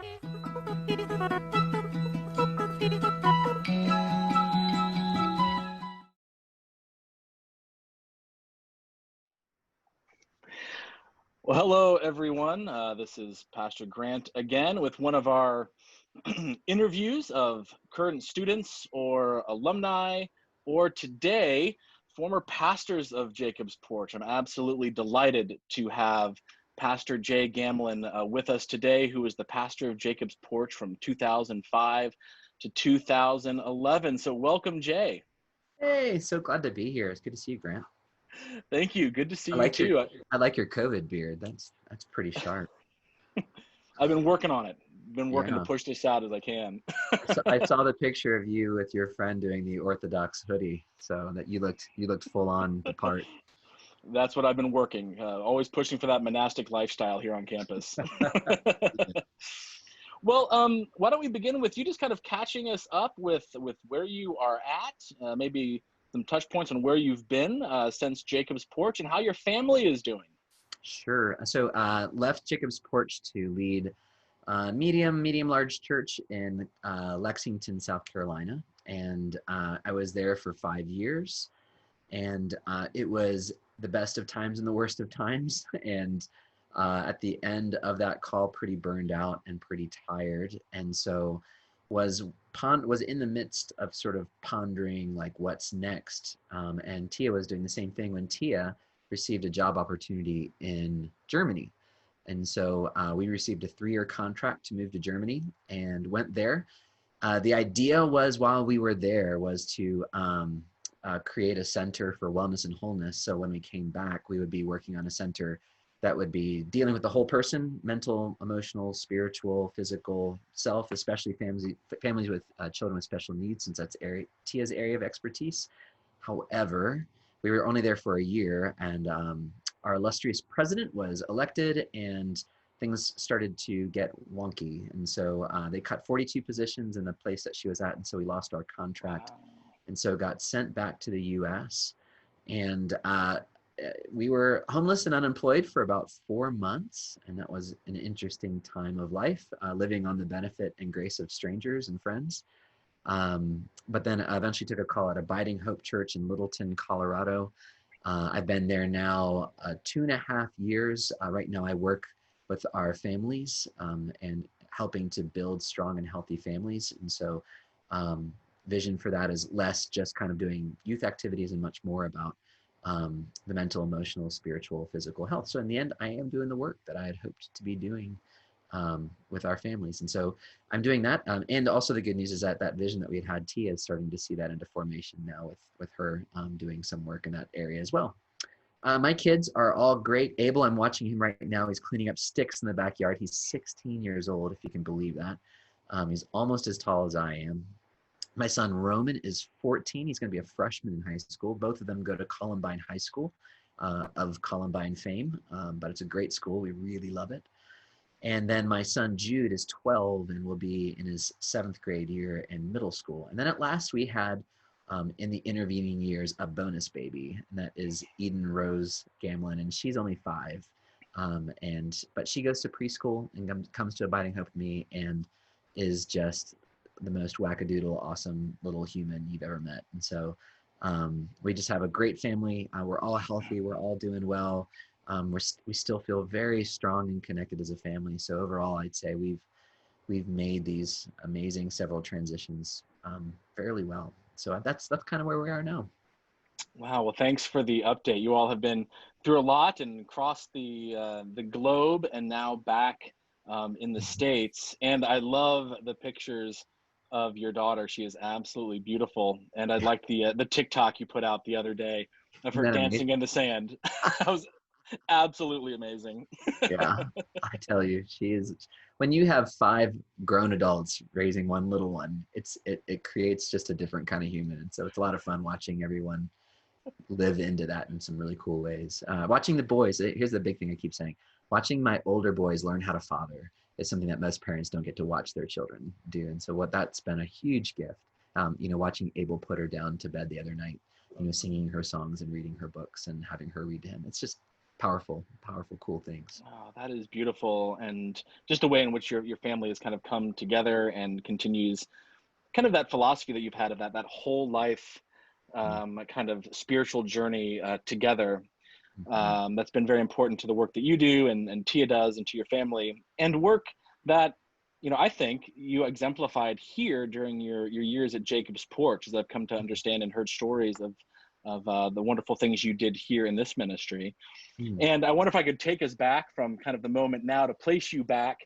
Well, hello, everyone. This is Pastor Grant again with one of our interviews of current students or alumni, or today, former pastors of Jacobs Porch. I'm absolutely delighted to have Pastor Jay Gamelin with us today, who is the pastor of Jacobs Porch from 2005 to 2011. So welcome, Jay. Hey, so glad to be here. It's good to see you, Grant. Thank you. Good to see I you like your too. I like your COVID beard. That's pretty sharp. I've been working on it. Been working to Yeah. push this out as I can. I saw the picture of you with your friend doing the Orthodox hoodie, so that you looked full on the part. That's what I've been working. Always pushing for that monastic lifestyle here on campus. Well, why don't we begin with you just kind of catching us up with where you are at, maybe some touch points on where you've been since Jacob's Porch and how your family is doing. Sure. So left Jacobs Porch to lead medium large church in Lexington, South Carolina, and I was there for 5 years, and it was the best of times and the worst of times. And at the end of that call, pretty burned out and pretty tired, and so was in the midst of sort of pondering like what's next. And Tia was doing the same thing when Tia received a job opportunity in Germany. And so we received a 3-year contract to move to Germany and went there. The idea was, while we were there, was to create a center for wellness and wholeness. So when we came back, we would be working on a center that would be dealing with the whole person: mental, emotional, spiritual, physical self, especially families with children with special needs, since that's Tia's area of expertise. However, we were only there for a year, and our illustrious president was elected, and things started to get wonky. And so they cut 42 positions in the place that she was at, and so we lost our contract, Wow. and so got sent back to the US. And we were homeless and unemployed for about 4 months, and that was an interesting time of life, living on the benefit and grace of strangers and friends. But then eventually took a call at Abiding Hope Church in Littleton, Colorado. I've been there now 2.5 years. Right now I work with our families and helping to build strong and healthy families. And so vision for that is less just kind of doing youth activities and much more about the mental, emotional, spiritual, physical health. So in the end, I am doing the work that I had hoped to be doing with our families. And so I'm doing that. And also the good news is that that vision that we had Tia is starting to see that into formation now with her doing some work in that area as well. My kids are all great. Abel, I'm watching him right now. He's cleaning up sticks in the backyard. He's 16 years old, if you can believe that. He's almost as tall as I am. My son Roman is 14. He's going to be a freshman in high school. Both of them go to Columbine High School, of Columbine fame, but it's a great school. We really love it. And then my son Jude is 12 and will be in his 7th grade year in middle school. And then at last we had, in the intervening years, a bonus baby, and that is Eden Rose Gamelin, and she's only 5. But she goes to preschool and comes to Abiding Hope with me, and is just the most wackadoodle, awesome little human you've ever met. And so we just have a great family. We're all healthy. We're all doing well. We still feel very strong and connected as a family. So overall, I'd say we've made these amazing several transitions fairly well. So that's kind of where we are now. Wow. Well, thanks for the update. You all have been through a lot and crossed the globe, and now back in the States. And I love the pictures of your daughter. She is absolutely beautiful. And I like the TikTok you put out the other day of Isn't her that dancing amazing? in the sand. That was absolutely amazing. Yeah, I tell you, she is. When you have 5 grown adults raising one little one, it creates just a different kind of human. And so it's a lot of fun watching everyone live into that in some really cool ways. Watching the boys, here's the big thing I keep saying: watching my older boys learn how to father is something that most parents don't get to watch their children do. And so that's been a huge gift. Watching Abel put her down to bed the other night, singing her songs and reading her books and having her read to him. It's just powerful, powerful, cool things. Oh, that is beautiful, and just the way in which your family has kind of come together and continues kind of that philosophy that you've had of that whole life kind of spiritual journey together. Mm-hmm. That's been very important to the work that you do and Tia does and to your family, and work that, I think you exemplified here during your years at Jacobs Porch, as I've come to understand and heard stories of the wonderful things you did here in this ministry. Mm-hmm. And I wonder if I could take us back from kind of the moment now to place you back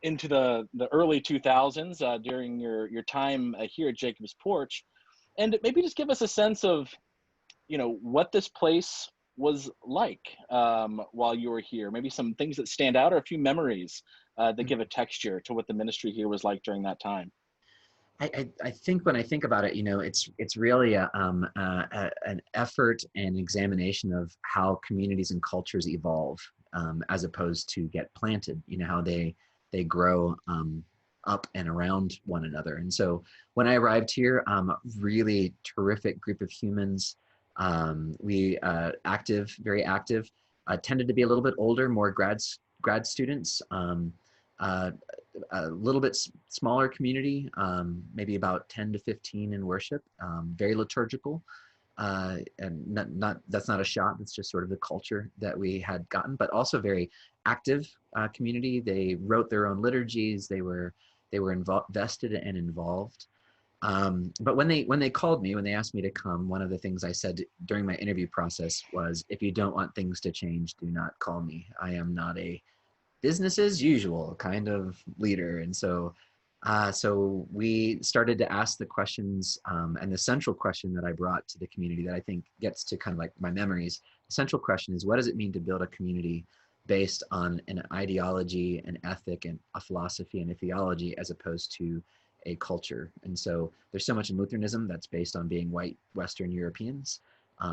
into the early 2000s during your time here at Jacobs Porch, and maybe just give us a sense of what this place was like while you were here. Maybe some things that stand out, or a few memories that give a texture to what the ministry here was like during that time. I think when I think about it, it's really an effort and examination of how communities and cultures evolve, as opposed to get planted. How they grow up and around one another. And so when I arrived here, really terrific group of humans. We active, very active. Tended to be a little bit older, more grad students. Uh, a little bit smaller community, maybe about 10 to 15 in worship, very liturgical. And not that's not a shot, that's just sort of the culture that we had gotten, but also very active community. They wrote their own liturgies. They were vested and involved. But when they called me, when they asked me to come, one of the things I said during my interview process was, if you don't want things to change, do not call me. I am not a business as usual kind of leader. And so we started to ask the questions, and the central question that I brought to the community that I think gets to kind of like my memories. The central question is, what does it mean to build a community based on an ideology, an ethic, and a philosophy and a theology, as opposed to a culture? And so there's so much in Lutheranism that's based on being white Western Europeans,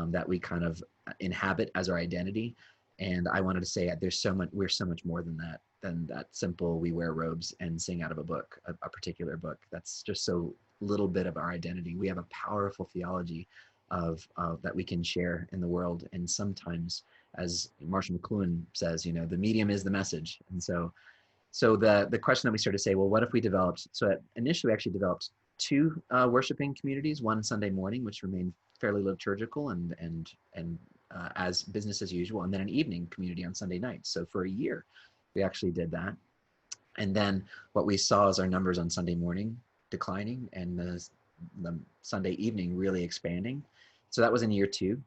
that we kind of inhabit as our identity. And I wanted to say, we're so much more than that simple, we wear robes and sing out of a book, a particular book. That's just so little bit of our identity. We have a powerful theology of that we can share in the world. And sometimes, as Marshall McLuhan says, the medium is the message. And so the question that we started to say, well, what if we developed, so initially we actually developed two worshiping communities, one Sunday morning, which remained fairly liturgical and as business as usual, and then an evening community on Sunday nights. So for a year, we actually did that. And then what we saw is our numbers on Sunday morning declining, and the Sunday evening really expanding. So that was in year two.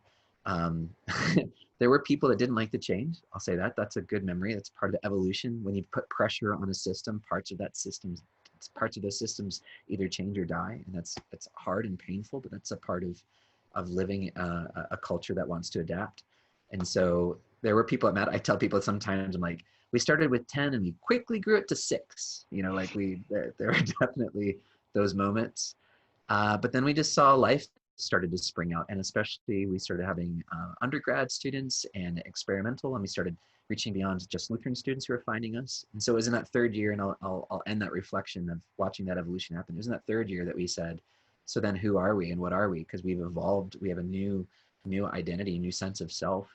There were people that didn't like the change. I'll say that. That's a good memory. That's part of the evolution. When you put pressure on a system, parts of those systems either change or die, and that's hard and painful. But that's a part of living a culture that wants to adapt. And so there were people I tell people sometimes, I'm like, we started with 10 and we quickly grew it to 6. There are definitely those moments. But then we just saw life started to spring out, and especially we started having undergrad students and experimental, and we started reaching beyond just Lutheran students who were finding us. And so it was in that third year, and I'll end that reflection of watching that evolution happen. It was in that third year that we said, so then who are we and what are we? Because we've evolved, we have a new identity, a new sense of self.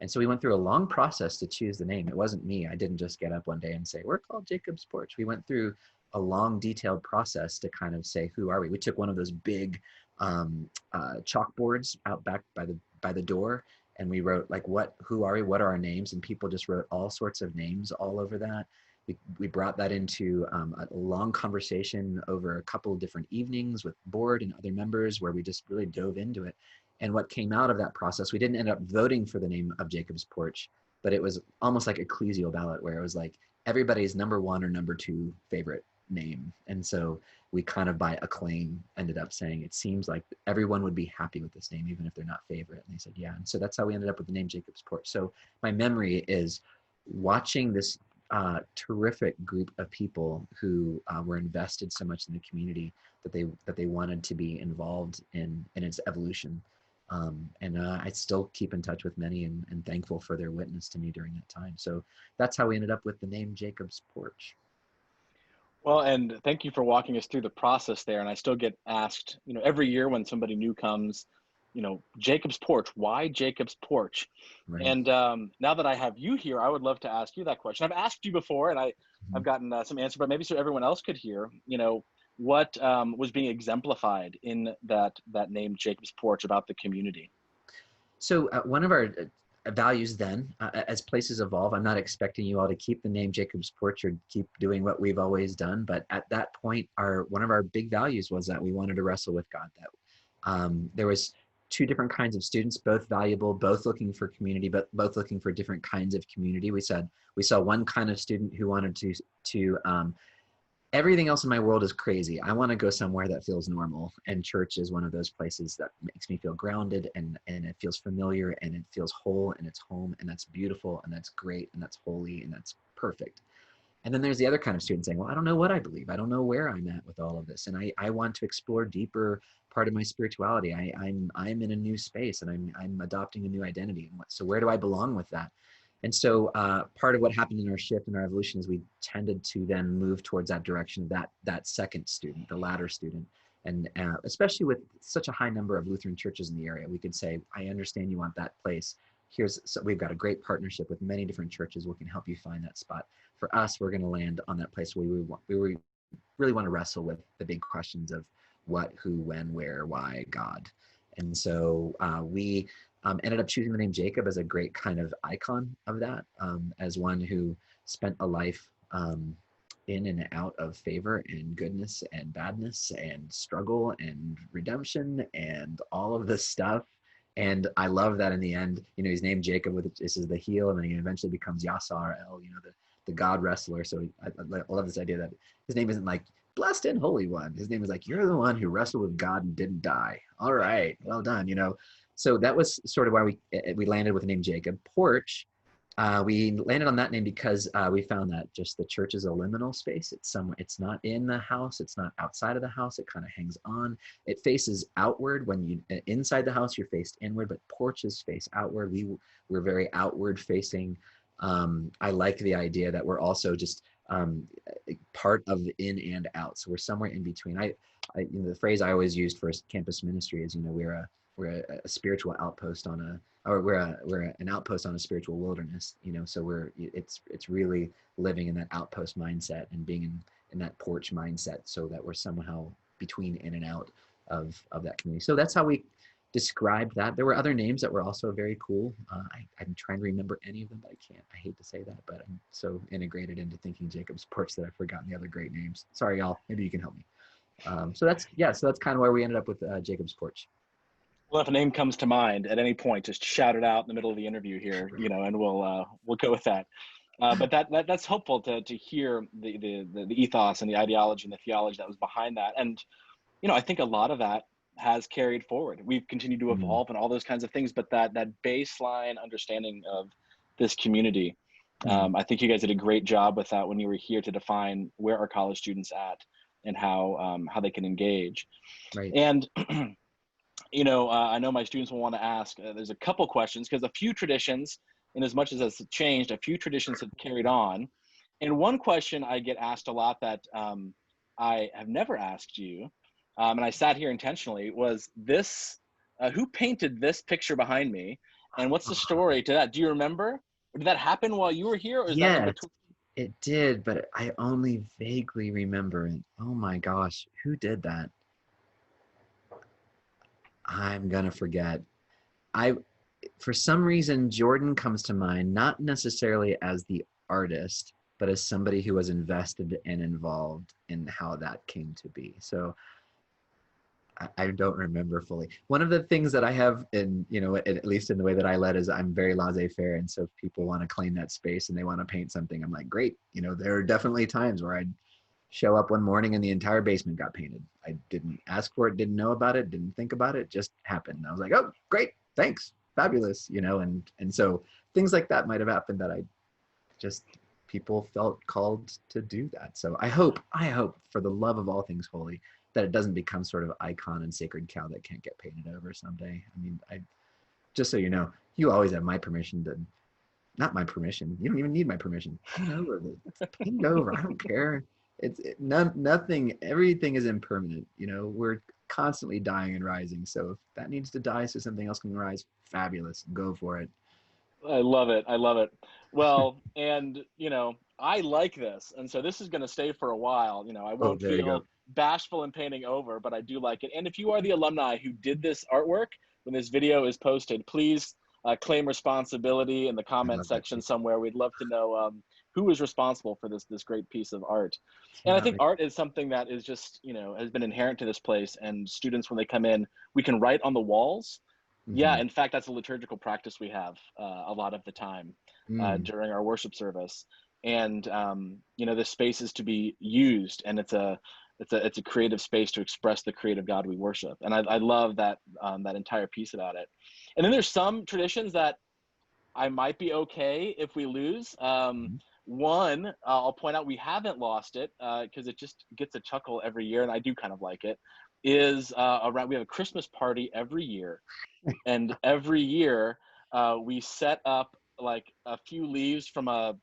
And so we went through a long process to choose the name. It wasn't me. I didn't just get up one day and say, we're called Jacobs Porch. We went through a long, detailed process to kind of say, who are we? We took one of those big chalkboards out back by the door, and we wrote like, who are we? What are our names? And people just wrote all sorts of names all over that. We brought that into a long conversation over a couple of different evenings with board and other members, where we just really dove into it. And what came out of that process, we didn't end up voting for the name of Jacobs Porch, but it was almost like ecclesial ballot, where it was like everybody's number 1 or number 2 favorite name. And so we kind of by acclaim ended up saying, it seems like everyone would be happy with this name, even if they're not favorite. And they said, yeah. And so that's how we ended up with the name Jacobs Porch. So my memory is watching this terrific group of people who were invested so much in the community that they wanted to be involved in its evolution. And I still keep in touch with many, and thankful for their witness to me during that time. So that's how we ended up with the name Jacobs Porch. Well, and thank you for walking us through the process there. And I still get asked, every year when somebody new comes, Jacobs Porch. Why Jacobs Porch? Right. And now that I have you here, I would love to ask you that question. I've asked you before, and I've Mhm. gotten some answer, but maybe so everyone else could hear. What was being exemplified in that name Jacobs Porch about the community? So one of our values then, as places evolve, I'm not expecting you all to keep the name Jacob's Porch or keep doing what we've always done. But at that point, one of our big values was that we wanted to wrestle with God. That there was two different kinds of students, both valuable, both looking for community, but both looking for different kinds of community. We saw one kind of student who wanted to everything else in my world is crazy. I want to go somewhere that feels normal, and church is one of those places that makes me feel grounded, and it feels familiar, and it feels whole, and it's home, and that's beautiful, and that's great, and that's holy, and that's perfect. And then there's the other kind of student saying, well, I don't know what I believe. I don't know where I'm at with all of this, and I want to explore deeper part of my spirituality. I'm in a new space, and I'm adopting a new identity. And so where do I belong with that? And so part of what happened in our shift and our evolution is we tended to then move towards that direction of that second student, the latter student. And especially with such a high number of Lutheran churches in the area, we could say, I understand you want that place. We've got a great partnership with many different churches. We can help you find that spot. For us, we're going to land on that place where we really want to wrestle with the big questions of what, who, when, where, why, God. And so we ended up choosing the name Jacob as a great kind of icon of that, as one who spent a life in and out of favor and goodness and badness and struggle and redemption and all of this stuff. And I love that in the end, he's named Jacob this is the heel, and then he eventually becomes Yasar-El, the God wrestler. So I love this idea that his name isn't like blessed and holy one. His name is like, you're the one who wrestled with God and didn't die. All right, well done, So that was sort of why we landed with the name Jacob. Porch, we landed on that name because we found that just the church is a liminal space. It's not in the house. It's not outside of the house. It kind of hangs on. It faces outward. When you inside the house, you're faced inward, but porches face outward. We're very outward facing. I like the idea that we're also just part of the in and out. So we're somewhere in between. The phrase I always used for campus ministry is, we're a spiritual outpost we're an outpost on a spiritual wilderness. So it's really living in that outpost mindset and being in that porch mindset, so that we're somehow between in and out of that community. So that's how we described that. There were other names that were also very cool. I'm trying to remember any of them, but I can't. I hate to say that, but I'm so integrated into thinking Jacob's Porch that I've forgotten the other great names. Sorry, y'all. Maybe you can help me. So that's kind of where we ended up with Jacob's Porch. Well, if a name comes to mind at any point, just shout it out in the middle of the interview here, and we'll go with that. But that's helpful to hear the ethos and the ideology and the theology that was behind that. And I think a lot of that has carried forward. We've continued to evolve and all those kinds of things, but that baseline understanding of this community, I think you guys did a great job with that when you were here to define where are college students at and how they can engage. Right. And I know my students will want to ask. There's a couple questions because a few traditions, in as much as it's changed, a few traditions have carried on. And one question I get asked a lot that I have never asked you, and I sat here intentionally, was this: who painted this picture behind me, and what's the story to that? Do you remember? Or did that happen while you were here, or is that in Yes, between? it did, but I only vaguely remember it. Oh my gosh, who did that? I'm gonna forget. For some reason, Jordan comes to mind, not necessarily as the artist, but as somebody who was invested and involved in how that came to be. So I don't remember fully. One of the things that I have at least in the way that I led, is I'm very laissez-faire. And so if people want to claim that space and they want to paint something, I'm like, great. There are definitely times where I'd show up one morning and the entire basement got painted. I didn't ask for it, didn't know about it, didn't think about it, just happened. And I was like, oh, great, thanks, fabulous, and so things like that might have happened that people felt called to do that. So I hope for the love of all things holy that it doesn't become sort of icon and sacred cow that can't get painted over someday. I mean, just so you always have my permission to, not my permission. You don't even need my permission. Paint over paint over. I don't care. Nothing. Everything is impermanent. We're constantly dying and rising. So if that needs to die so something else can rise, fabulous. Go for it. I love it. I love it. Well, and I like this, and so this is going to stay for a while. I Oh, won't there you go. feel bashful in painting over, but I do like it. And if you are the alumni who did this artwork, when this video is posted, please claim responsibility in the I'd comment love that section too. somewhere. We'd love to know who was responsible for this great piece of art. And I Yeah. think art is something that is just has been inherent to this place. And students, when they come in, we can write on the walls. Yeah, Mm-hmm. in fact, that's a liturgical practice we have a lot of the time Mm, during our worship service. And the space is to be used, and it's a creative space to express the creative God we worship. And I love that entire piece about it. And then there's some traditions that I might be okay if we lose. mhm. One, I'll point out we haven't lost it because it just gets a chuckle every year, and I do kind of like it. Is around we have a Christmas party every year, and every year we set up like a few leaves from an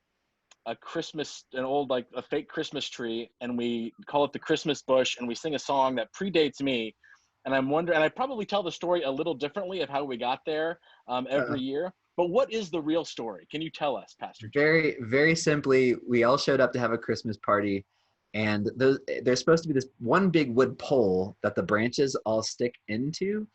old like a fake Christmas tree, and we call it the Christmas bush, and we sing a song that predates me. And I'm wondering, and I probably tell the story a little differently of how we got there Uh, every year. But what is the real story? Can you tell us, Pastor Jay? Very, very simply, we all showed up to have a Christmas party, and there's supposed to be this one big wood pole that the branches all stick into,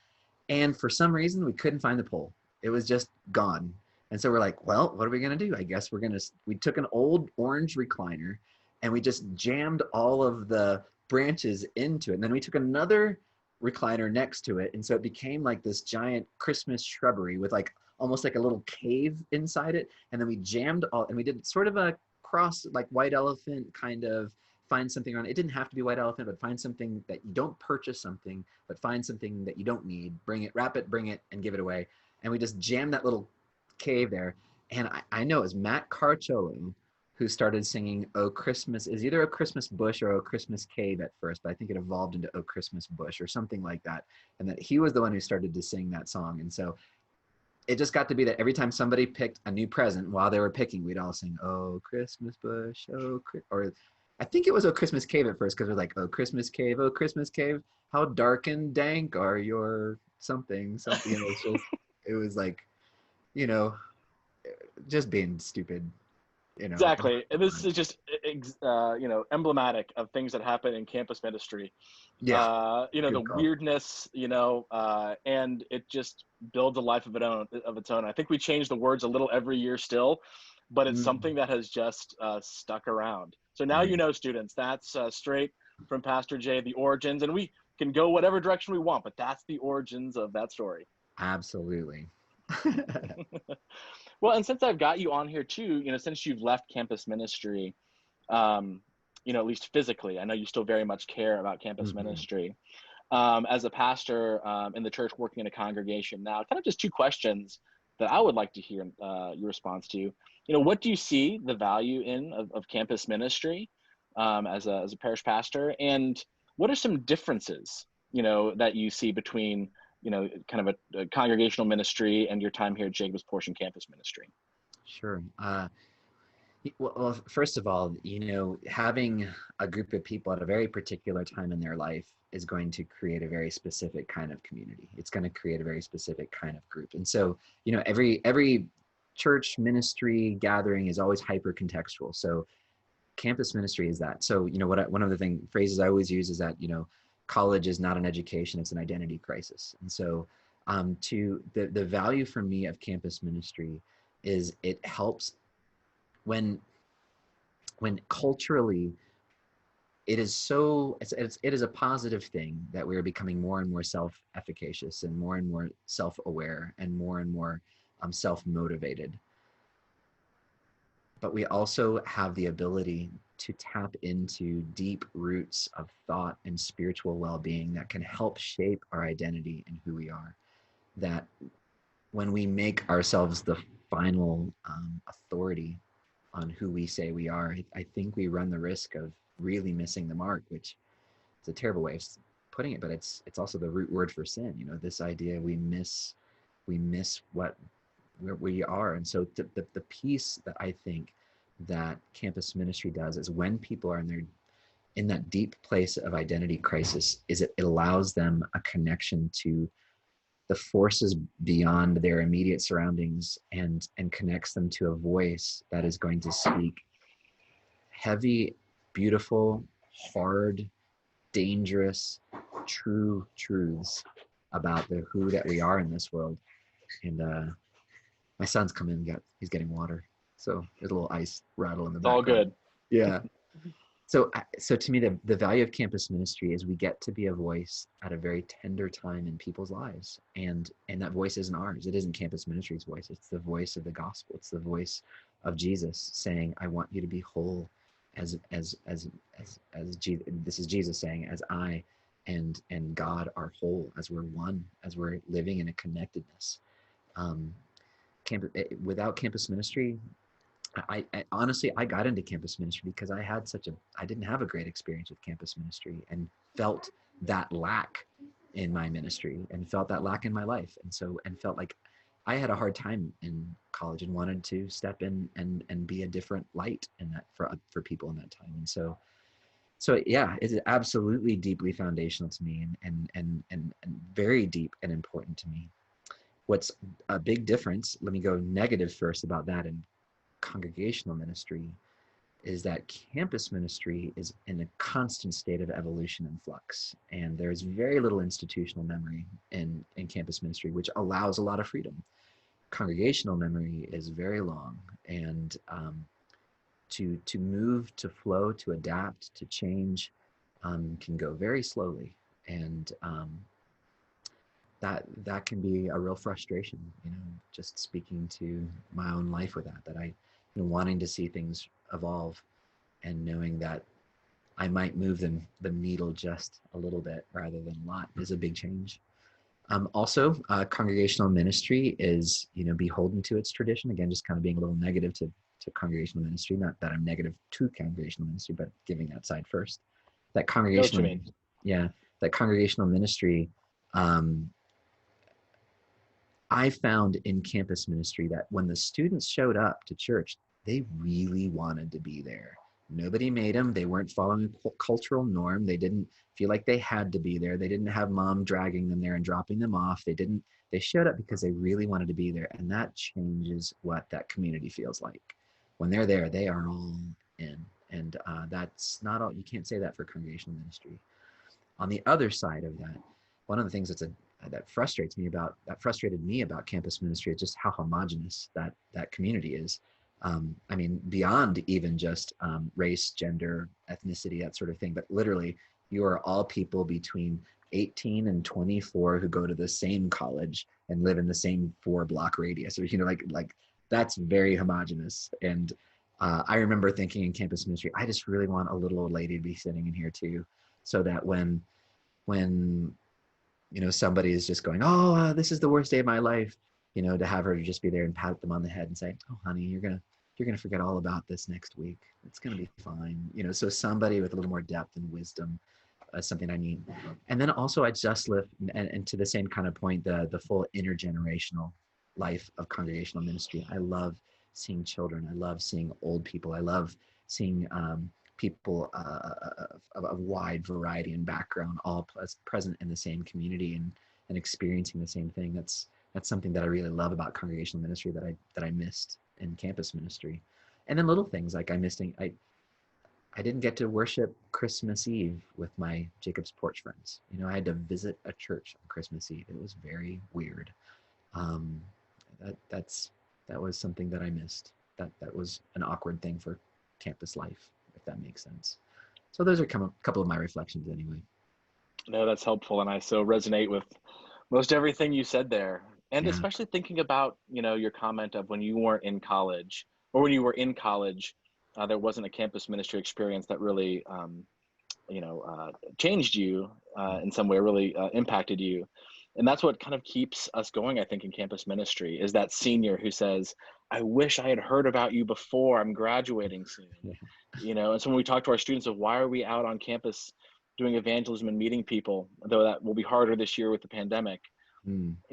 and for some reason we couldn't find the pole. It was just gone. And so we're like, well, what are we gonna do? I guess we took an old orange recliner and we just jammed all of the branches into it. And then we took another recliner next to it. And so it became like this giant Christmas shrubbery with like almost like a little cave inside it. And then we jammed all, and we did sort of a cross, like white elephant kind of find something on it. It didn't have to be white elephant, but find something that you don't purchase something, but find something that you don't need, bring it, wrap it, bring it, and give it away. And we just jammed that little cave there. And I know it was Matt Carciolo who started singing "Oh Christmas" is either "Oh Christmas Bush" or "Oh Christmas Cave" at first, but I think it evolved into "Oh Christmas Bush" or something like that. And that he was the one who started to sing that song. And so it just got to be that every time somebody picked a new present while they were picking, we'd all sing "Oh Christmas Bush," or I think it was "Oh Christmas Cave" at first because we're like, "Oh Christmas Cave, oh Christmas Cave, how dark and dank are your something." It's just it was like, you know, just being stupid. Exactly. And this is just emblematic of things that happen in campus ministry. Yeah, The good call. weirdness, and it just builds a life of its own. I think we change the words a little every year still, but it's Mm, something that has just stuck around. So now yeah, students, that's straight from Pastor Jay, the origins, and we can go whatever direction we want, but that's the origins of that story. absolutely. Well, and since I've got you on here too, since you've left campus ministry, um, at least physically, I know you still very much care about campus Hmm. ministry. As a pastor in the church working in a congregation now, kind of just two questions that I would like to hear your response to. What do you see the value of campus ministry as a parish pastor? And what are some differences, that you see between, kind of a congregational ministry and your time here at Jacobs Porch and campus ministry? Sure. Well, first of all, having a group of people at a very particular time in their life is going to create a very specific kind of community. It's going to create a very specific kind of group. And so, every church ministry gathering is always hyper contextual. So campus ministry is that. So, one of the phrases I always use is that, college is not an education, it's an identity crisis. And so, to the value for me of campus ministry is it helps when culturally it is a positive thing that we are becoming more and more self-efficacious and more self-aware and more self-motivated, but we also have the ability to tap into deep roots of thought and spiritual well-being that can help shape our identity and who we are. That when we make ourselves the final authority on who we say we are, I think we run the risk of really missing the mark, which is a terrible way of putting it, but it's also the root word for sin. This idea we miss what where we are. And so the piece that I think that campus ministry does is when people are in that deep place of identity crisis is it allows them a connection to the forces beyond their immediate surroundings and connects them to a voice that is going to speak heavy, beautiful, hard, dangerous, true truths about the who that we are in this world. And my son's come in, he's getting water. So there's a little ice rattle in the It's all background. good. Yeah. So to me, the value of campus ministry is we get to be a voice at a very tender time in people's lives. And that voice isn't ours. It isn't campus ministry's voice. It's the voice of the gospel. It's the voice of Jesus saying, I want you to be whole as Jesus. This is Jesus saying, as I and God are whole, as we're one, as we're living in a connectedness. Without campus ministry, I honestly, I got into campus ministry because I didn't have a great experience with campus ministry and felt that lack in my ministry and felt that lack in my life. And felt like I had a hard time in college and wanted to step in and be a different light in that for people in that time. And so yeah, it's absolutely deeply foundational to me and very deep and important to me. What's a big difference, let me go negative first about that, and congregational ministry is that campus ministry is in a constant state of evolution and flux, and there's very little institutional memory in campus ministry, which allows a lot of freedom. Congregational memory is very long, and to move, to flow, to adapt, to change can go very slowly, and that can be a real frustration, just speaking to my own life with that I, wanting to see things evolve and knowing that I might move the needle just a little bit rather than a lot is a big change. Also, congregational ministry is, beholden to its tradition. Again, just kind of being a little negative to congregational ministry. Not that I'm negative to congregational ministry, but giving that side first. That congregational, Know what you mean. yeah, that congregational ministry. I found in campus ministry that when the students showed up to church, they really wanted to be there. Nobody made them. They weren't following a cultural norm. They didn't feel like they had to be there. They didn't have mom dragging them there and dropping them off. They showed up because they really wanted to be there. And that changes what that community feels like. When they're there, they are all in. And that's not all, you can't say that for congregational ministry. On the other side of that, one of the things that frustrated me about campus ministry is just how homogenous that community is. I mean, beyond even just race, gender, ethnicity, that sort of thing, but literally you are all people between 18 and 24 who go to the same college and live in the same 4-block radius, or, like that's very homogenous. And I remember thinking in campus ministry, I just really want a little old lady to be sitting in here too, so that when somebody is just going, oh, this is the worst day of my life, to have her just be there and pat them on the head and say, oh, honey, you're gonna forget all about this next week. It's gonna be fine. So somebody with a little more depth and wisdom is something I need. And then also I just live, and to the same kind of point, the full intergenerational life of congregational ministry. I love seeing children. I love seeing old people. I love seeing people of a wide variety and background, all present in the same community and experiencing the same thing. That's something that I really love about congregational ministry that I missed in campus ministry. And then little things like I didn't get to worship Christmas Eve with my Jacobs Porch friends. I had to visit a church on Christmas Eve. It was very weird. That was something that I missed. That was an awkward thing for campus life, if that makes sense. So those are a couple of my reflections anyway. No, that's helpful. And I so resonate with most everything you said there. And Yeah. especially thinking about, your comment of when you weren't in college, or when you were in college, there wasn't a campus ministry experience that really, changed you in some way, really impacted you. And that's what kind of keeps us going, I think, in campus ministry, is that senior who says, I wish I had heard about you before, I'm graduating soon. Yeah. And so when we talk to our students of why are we out on campus doing evangelism and meeting people, though that will be harder this year with the pandemic,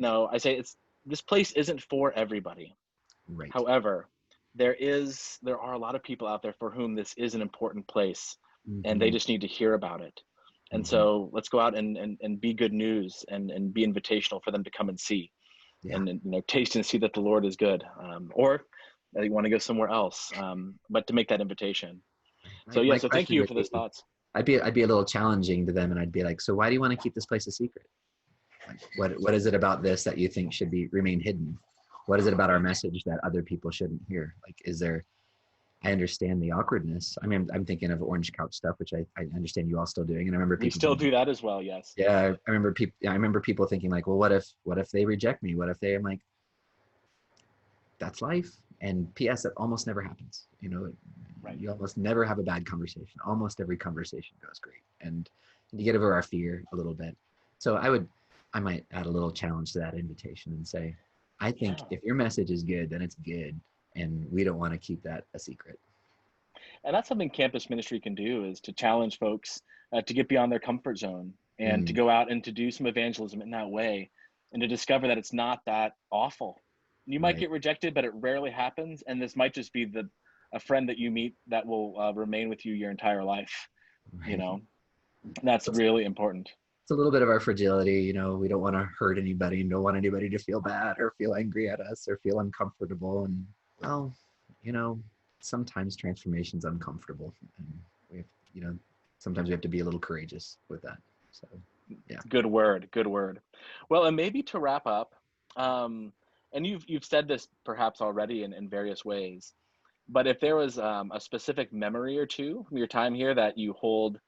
I say this place isn't for everybody. Right. However, there are a lot of people out there for whom this is an important place and they Mm-hmm. just need to hear about it. And Mm-hmm. so let's go out and be good news, and be invitational for them to come and see, Yeah. and taste and see that the Lord is good, or they want to go somewhere else, but to make that invitation. So yeah, My so thank questions you would for those be, thoughts. I'd be a little challenging to them, and I'd be like, so why do you want to keep this place a secret? Like, what is it about this that you think should be remain hidden? What is it about our message that other people shouldn't hear? Like, is there? I understand the awkwardness. I mean, I'm thinking of orange couch stuff, which I understand you all still doing. And I remember We people still being, do that as well. Yes. yeah, I remember people thinking like, well, what if they reject me? What if they? I'm like, that's life. And P.S. It almost never happens. You know, Right. you almost never have a bad conversation. Almost every conversation goes great, and you get over our fear a little bit. So I might add a little challenge to that invitation and say, I think Yeah. if your message is good, then it's good, and we don't want to keep that a secret. And that's something campus ministry can do, is to challenge folks to get beyond their comfort zone, and to Mm, go out and to do some evangelism in that way, and to discover that it's not that awful. You might right. get rejected, but it rarely happens. And this might just be a friend that you meet that will remain with you your entire life. You Right. know, that's really important. It's a little bit of our fragility. You know, we don't want to hurt anybody and don't want anybody to feel bad or feel angry at us or feel uncomfortable. And well, you know, sometimes transformation's uncomfortable, and we have, you know, sometimes we have to be a little courageous with that. So, yeah. Good word. Good word. Well, and maybe to wrap up, um, and you've said this perhaps already in various ways, but if there was a specific memory or two from your time here that you hold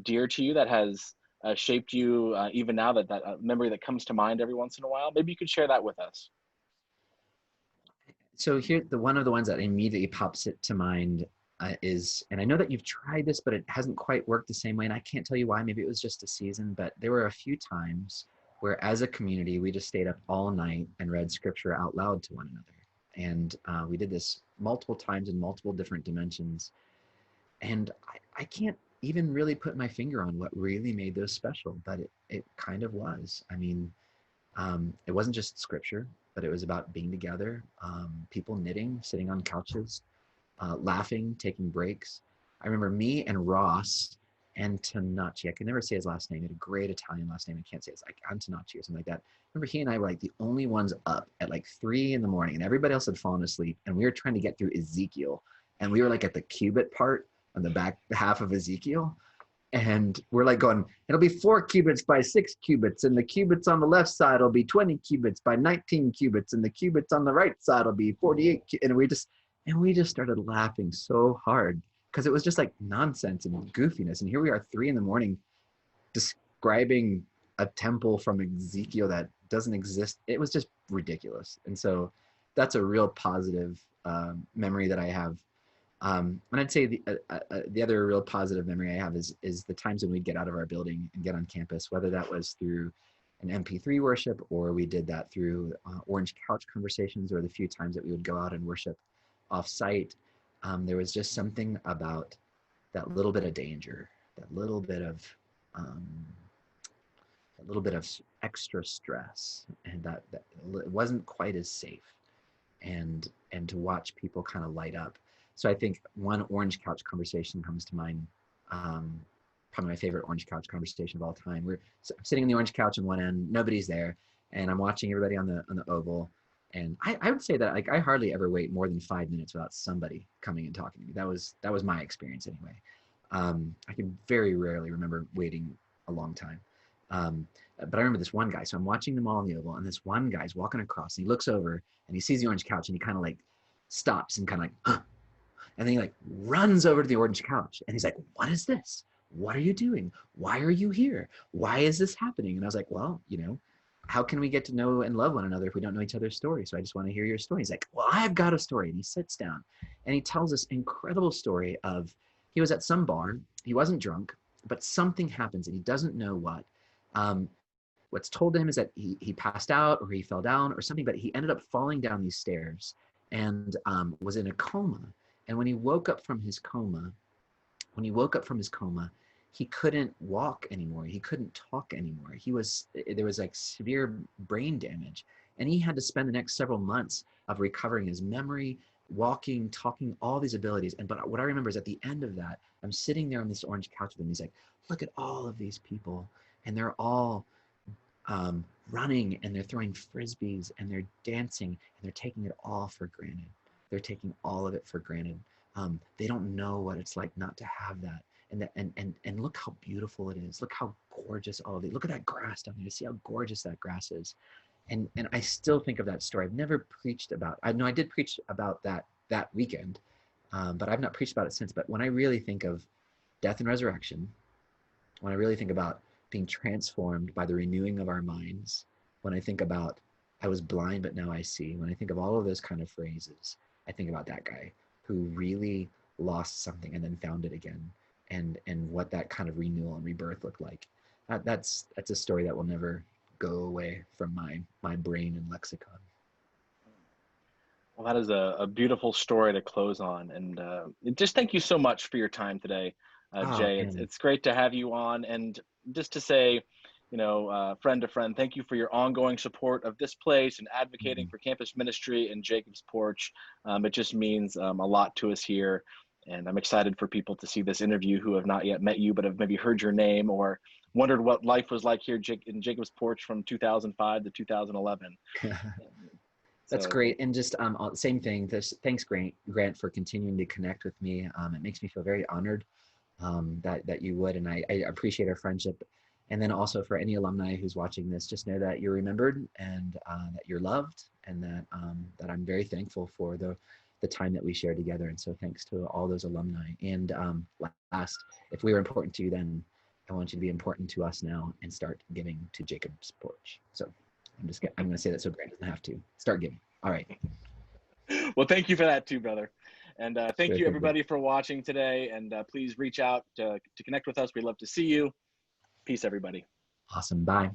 dear to you, that has shaped you even now, that memory that comes to mind every once in a while, maybe you could share that with us. So here, the one of the ones that immediately pops it to mind is, and I know that you've tried this, but it hasn't quite worked the same way. And I can't tell you why. Maybe it was just a season, but there were a few times where, as a community, we just stayed up all night and read scripture out loud to one another. And we did this multiple times in multiple different dimensions. And I can't even really put my finger on what really made those special, but it kind of was. I mean, it wasn't just scripture, but it was about being together, people knitting, sitting on couches, laughing, taking breaks. I remember me and Ross and Tanachi. I can never say his last name. He had a great Italian last name. I can't say it's like Antonacci or something like that. I remember he and I were like the only ones up at like 3 a.m, and everybody else had fallen asleep. And we were trying to get through Ezekiel, and we were like at the cubit part on the back half of Ezekiel, and we're like going, it'll be 4 cubits by 6 cubits, and the cubits on the left side will be 20 cubits by 19 cubits, and the cubits on the right side will be 48. And we just started laughing so hard because it was just like nonsense and goofiness. And here we are 3 a.m. describing a temple from Ezekiel that doesn't exist. It was just ridiculous. And so that's a real positive memory that I have. And I'd say the other real positive memory I have is the times when we'd get out of our building and get on campus, whether that was through an MP3 worship, or we did that through Orange Couch Conversations, or the few times that we would go out and worship off-site. There was just something about that little bit of danger, um, that little bit of extra stress, and that it wasn't quite as safe, and to watch people kind of light up. So I think one Orange Couch conversation comes to mind. Um, Probably my favorite Orange Couch conversation of all time. We're sitting in the Orange Couch on one end, nobody's there, and I'm watching everybody on the oval. And I would say that like I hardly ever wait more than 5 minutes without somebody coming and talking to me. That was my experience anyway. I can very rarely remember waiting a long time. But I remember this one guy. So I'm watching them all in the oval, and this one guy's walking across, and he looks over and he sees the orange couch, and he kind of like stops and kind of like, huh. And then he like runs over to the orange couch, and he's like, "What is this? What are you doing? Why are you here? Why is this happening?" And I was like, "Well, you know, how can we get to know and love one another if we don't know each other's story? So I just want to hear your story." He's like, "Well, I've got a story." And he sits down and he tells this incredible story of, he was at some bar, he wasn't drunk, but something happens and he doesn't know what. What's told to him is that he passed out or he fell down or something, but he ended up falling down these stairs and was in a coma. And when he woke up from his coma, he couldn't walk anymore. He couldn't talk anymore. There was like severe brain damage, and he had to spend the next several months of recovering his memory, walking, talking, all these abilities. But what I remember is at the end of that, I'm sitting there on this orange couch with him. He's like, look at all of these people, and they're all running, and they're throwing frisbees, and they're dancing, and they're taking it all for granted. They're taking all of it for granted. They don't know what it's like not to have that. And look how beautiful it is. Look how gorgeous all of it. Look at that grass down there. See how gorgeous that grass is. And I still think of that story. I've never preached about. I know I did preach about that weekend, but I've not preached about it since. But when I really think of death and resurrection, when I really think about being transformed by the renewing of our minds, when I think about I was blind but now I see, when I think of all of those kind of phrases, I think about that guy who really lost something and then found it again, and what that kind of renewal and rebirth looked like. That's a story that will never go away from my brain and lexicon. Well, that is a beautiful story to close on. And just thank you so much for your time today, Oh, Jay. man. It's great to have you on. And just to say, friend to friend, thank you for your ongoing support of this place and advocating Mhm. for campus ministry and Jacobs Porch. It just means a lot to us here. And I'm excited for people to see this interview who have not yet met you, but have maybe heard your name or wondered what life was like here in Jacobs Porch from 2005 to 2011. That's So great. And just same thing. Thanks, Grant, for continuing to connect with me. It makes me feel very honored that you would, and I appreciate our friendship. And then also for any alumni who's watching this, just know that you're remembered, and that you're loved, and that I'm very thankful for the time that we shared together. And so thanks to all those alumni. And last, if we were important to you then, I want you to be important to us now and start giving to Jacobs Porch. So I'm going to say that so Grant doesn't have to. Start giving. All right. well, thank you for that too, brother. And thank Sure you thing, Grant. everybody for watching today. And please reach out to connect with us. We'd love to see you. Peace, everybody. Awesome. Bye.